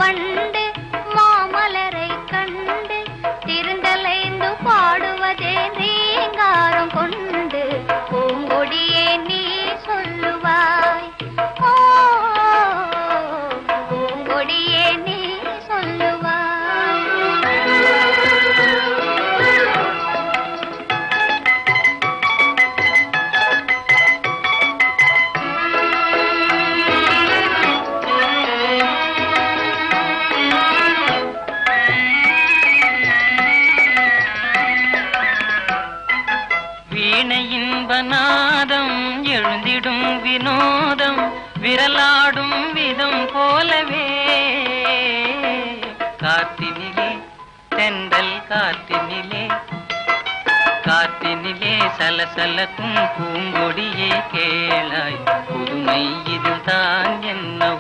வண்டு மாமலரை கண்டு திருந்தலைந்து பாடுவதே ரீங்காரம் கொண்டு பூங்கொடியே நீ சொல்லுவாய். ஓ பூங்கொடியே நீ சொல்லுவாய். இன்பநாதம் எழுந்திடும் வினோதம் விரலாடும் விதம் போலவே காத்தினிலே தென்றல் காத்தினிலே சலசலக்கும் பூங்கொடியே கேளாய் புதுமை இதில் தான் என்னவோ.